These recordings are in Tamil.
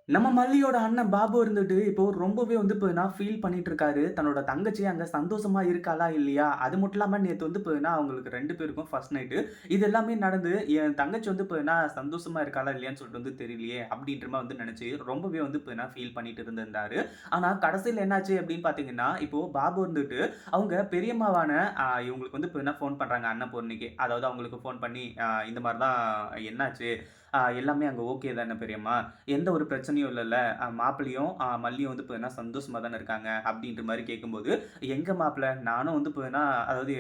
நம்ம மல்லியோட அண்ணன் பாபு இருந்துட்டு, இப்போ ரொம்பவே வந்து பார்த்தீங்கன்னா, ஃபீல் பண்ணிட்டு இருக்காரு. தன்னோட தங்கச்சி அங்க சந்தோஷமா இருக்காளா? இல்லையா? அது மட்டும் இல்லாம நேத்து வந்து பார்த்தீங்கன்னா, அவங்களுக்கு 2 பேருக்கும் ஃபர்ஸ்ட் நைட்டு. இது எல்லாமே நடந்து என் தங்கச்சி வந்து பார்த்தீங்கன்னா, சந்தோஷமா இருக்காளா? இல்லையான்னு சொல்லிட்டு வந்து தெரியலையே! அப்படின்ற மாரி வந்து நெனச்சு ரொம்பவே வந்து பார்த்தீங்கன்னா, ஃபீல் பண்ணிட்டு இருந்திருந்தாரு. ஆனா கடைசில என்னாச்சு அப்படின்னு பார்த்தீங்கன்னா, இப்போ பாபு இருந்துட்டு, அவங்க பெரியம்மாவான இவங்களுக்கு வந்து பார்த்தீங்கன்னா, ஃபோன் பண்றாங்க அன்னபூர்ணிக்கு. அதாவது அவங்களுக்கு ஃபோன் பண்ணி, இந்த மாரி தான் என்னாச்சு? எல்லாமே அங்க ஓகே தானே பெரியம்மா? எந்த ஒரு பிரச்சனையும் இல்லல்ல. மாப்பிள்ளையும், மல்லியும் வந்து பார்த்தீங்கன்னா, சந்தோஷமா தானே இருக்காங்க. அப்படின்ற மாரி கேட்கும்போது, எங்க மாப்பிள நானும் வந்து பார்த்தீங்கன்னா, அதாவது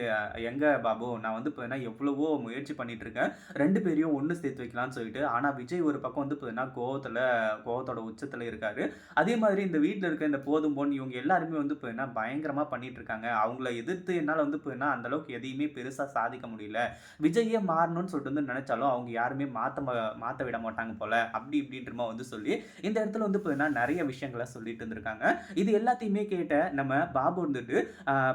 எங்க பாபு நான் வந்து பார்த்தீங்கன்னா, எவ்வளவோ முயற்சி பண்ணிட்டு இருக்கேன். 2 பேரையும் ஒண்ணு சேர்த்து வைக்கலான்னு சொல்லிட்டு. ஆனா விஜய் ஒரு பக்கம் வந்து பார்த்தீங்கன்னா, கோவத்தோட உச்சத்துல இருக்காரு. அதே மாதிரி இந்த வீட்ல இருக்க இந்த போதும் பொன் இவங்க எல்லாருமே வந்து பார்த்தீங்கன்னா, பயங்கரமா பண்ணிட்டு இருக்காங்க. அவங்கள எதிர்த்து என்னால வந்து பார்த்தீங்கன்னா, அந்த அளவுக்கு எதையுமே பெருசா சாதிக்க முடியல. விஜய்யே மாறணும்னு சொல்லிட்டு வந்து நெனச்சாலும், அவங்க யாருமே மாத்த விட மாட்டாங்க போல. அப்படி இப்படின்றமா வந்து சொல்லி, இந்த இடத்துல வந்து பார்த்தீங்கன்னா, நெறைய விஷயங்கள சொல்லிட்டு இருந்திருக்காங்க. இது எல்லாத்தையுமே கேட்ட நம்ம பாபு இருந்துட்டு,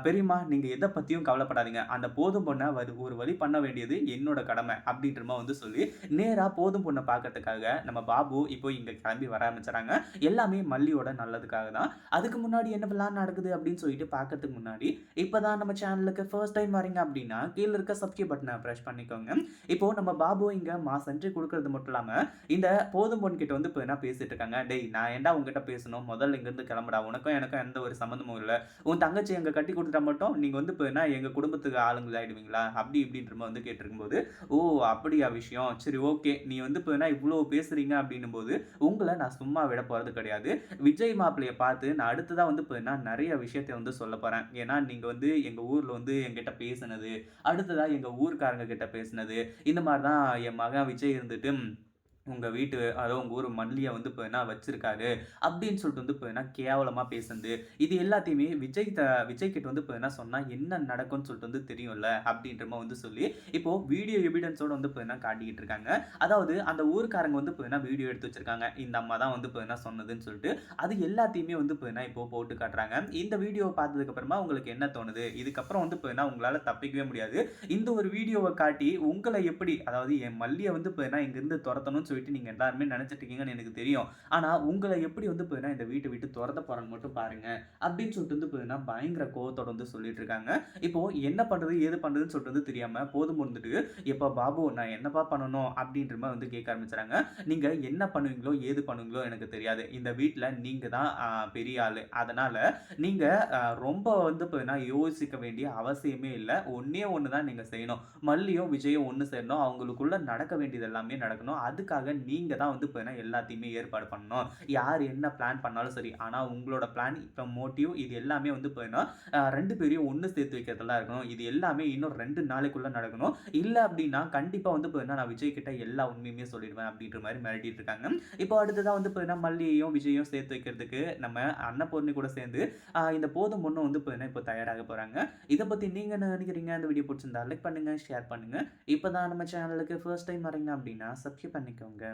பெரியம்மா நீங்க எத பத்தியும் கவலைப்படாதீங்க. அந்த போதும் பொண்ண ஒரு வழி பண்ண வேண்டியது என்னோட கடமை." அப்படின்ற மாரி வந்து சொல்லி, நேரா போதும் பொண்ண பார்க்கறதுக்காக நம்ம பாபு இப்போ இங்க கிளம்பி வர ஆரம்பிச்சுறாங்க. எல்லாமே மல்லியோட நல்லதுக்காக தான். அதுக்கு முன்னாடி என்னவெல்லாம் நடக்குது அப்படின்னு சொல்லிட்டு பார்க்கறதுக்கு முன்னாடி, இப்ப தான் நம்ம சேனலுக்கு ஃபர்ஸ்ட் டைம் வரீங்க அப்படின்னா, கீழ இருக்க சப்ஸ்கிரைப் பட்டன பிரஸ் பண்ணிக்கோங்க. இப்போ நம்ம பாபு இங்க மாஸ் என்ட்ரி குடுக்குறது மட்டும் இல்லாம, இந்த போதும் பொன் கிட்ட வந்து இப்ப என்ன பேசிட்டு இருக்காங்க. "டேய் நான் ஏன்டா உன்கிட்ட பேசணும்? முதல்ல இங்கருந்து கிளம்புடா. உனக்கும் எனக்கும் எந்த ஒரு சம்மந்தமும் இல்ல. உன் தங்கச்சிய அங்க கட்டி குடுத்துட்டா மட்டும் நீங்க வந்து இப்ப என்ன எங்க குடும்பத்துக்கு ஆளுங்களாயிடுவீங்களா?" அப்படி இப்படின்ற மாரி வந்து கேட்டிருக்கும்போது, "ஓ! அப்படியா விஷயம். சரி ஓகே. நீ வந்து இப்ப என்ன இவ்ளோ பேசுறீங்க அப்படின்னும்போது, உங்கள நான் சும்மா விட போறது கிடையாது. விஜய் மாப்பிள்ளைய பார்த்து நான் அடுத்ததா வந்து இப்ப என்ன நெறைய விஷயத்த வந்து சொல்லப் போறேன். ஏன்னா நீங்க வந்து எங்க ஊர்ல வந்து என்கிட்ட பேசுனது, அடுத்ததா எங்க ஊர்க்காரங்க கிட்ட பேசுனது, இந்த மாரி தான் என் மகன் விஜய் இருந்துட்டு உங்க வீட்டு அதாவது உங்க ஊர் மல்லிய வந்து பார்த்தீங்கன்னா வச்சிருக்காரு. அப்படின்னு சொல்லிட்டு வந்து பார்த்தீங்கன்னா கேவலமா பேசுனது. இது எல்லாத்தையுமே விஜய் கிட்ட வந்து பார்த்தீங்கன்னா சொன்னா என்ன நடக்கும்னு சொல்லிட்டு வந்து தெரியும்ல. அப்படின்ற மாரி வந்து சொல்லி, இப்போ வீடியோ எவிடன்ஸோட வந்து பார்த்தீங்கன்னா காட்டிக்கிட்டு இருக்காங்க. அதாவது அந்த ஊர்க்காரங்க வந்து பார்த்தீங்கன்னா வீடியோ எடுத்து வச்சிருக்காங்க. இந்த அம்மா தான் வந்து பார்த்தீங்கன்னா சொன்னதுன்னு சொல்லிட்டு. அது எல்லாத்தையுமே வந்து பார்த்தீங்கன்னா இப்போ போட்டு காட்டுறாங்க. இந்த வீடியோவ பார்த்ததுக்கு அப்புறமா உங்களுக்கு என்ன தோணுது? இதுக்கப்புறம் வந்து பார்த்தீங்கன்னா உங்களால தப்பிக்கவே முடியாது. இந்த ஒரு வீடியோவ காட்டி உங்கள எப்படி அதாவது என் மல்லிய வந்து பார்த்தீங்கன்னா இங்கிருந்து தொரத்தணும்னு சொல்லிட்டு நீங்க எல்லாருமே நெனச்சுட்டு இருக்கீங்கன்னு எனக்கு தெரியும். ஆனா உங்கள எப்படி வந்து பார்த்தீங்கன்னா இந்த வீட்ட விட்டு தொரத்த போறேன்னு மட்டும் பாருங்க. அப்படின்னு சொல்லிட்டு வந்து பார்த்தீங்கன்னா பயங்கர கோவத்தோட வந்து சொல்லிட்டு இருக்காங்க. இப்போ என்ன பண்றது? ஏது பண்றதுன்னு சொல்லிட்டு வந்து தெரியாம போதும் இருந்துட்டு, "எப்பா பாபு நான் என்னப்பா பண்ணணும்?" அப்படின்ற மாரி வந்து கேட்க ஆரம்பிச்சுறாங்க. "நீங்க என்ன பண்ணுவீங்களோ, ஏது பண்ணுவீங்களோ எனக்கு தெரியாது. இந்த வீட்ல நீங்க தான் பெரிய ஆளு. அதனால நீங்க ரொம்ப வந்து பார்த்தீங்கன்னா யோசிக்க வேண்டிய அவசியமே இல்ல. ஒண்ணே ஒண்ணு தான் நீங்க செய்யணும். மல்லியும், விஜயும் ஒண்ணு சேரணும். அவங்களுக்குள்ள நடக்க வேண்டியது எல்லாமே நடக்கணும். அதுக்காக நீங்க தான் வந்து பார்த்தீங்கன்னா எல்லாத்தையுமே ஏற்பாடு பண்ணணும். யார் என்ன பிளான் பண்ணாலும் சரி. ஆனா உங்களோட பிளான் இப்ப மோட்டிவ் இது எல்லாமே வந்து பார்த்தீங்கன்னா, 2 பேரையும் ஒண்ணு சேர்த்து வைக்கிறதா இருக்கணும். இது எல்லாமே இன்னும் 2 நாளைக்குள்ள நடக்கணும். இல்ல அப்டின்னா கண்டிப்பா வந்து பார்த்தீங்கன்னா, நான் விஜய் கிட்ட எல்லா உண்மையுமே சொல்லிடுவேன் அப்டின்ற மாரி மிரட்டிட்டு இருக்காங்க. இப்போ அடுத்ததா வந்து பார்த்தீங்கன்னா, மல்லியையும், விஜயையும் சேர்த்து வைக்கிறதுக்கு நம்ம அன்னபூர்ணி கூட சேர்ந்து இந்த போதும் பொண்ணும் வந்து பார்த்தீங்கன்னா, இப்போ தயாராக போறாங்க. இத பத்தி நீங்க என்ன நினைக்கிறீங்க? இந்த வீடியோ புடிச்சிருந்தா லைக் பண்ணுங்க, ஷேர் பண்ணுங்க. இப்ப தான் நம்ம சேனலுக்கு ஃபர்ஸ்ட் டைம் வரீங்க அப்டின்னா சப்ஸ்கிரைப் பண்ணிக்கோங்க.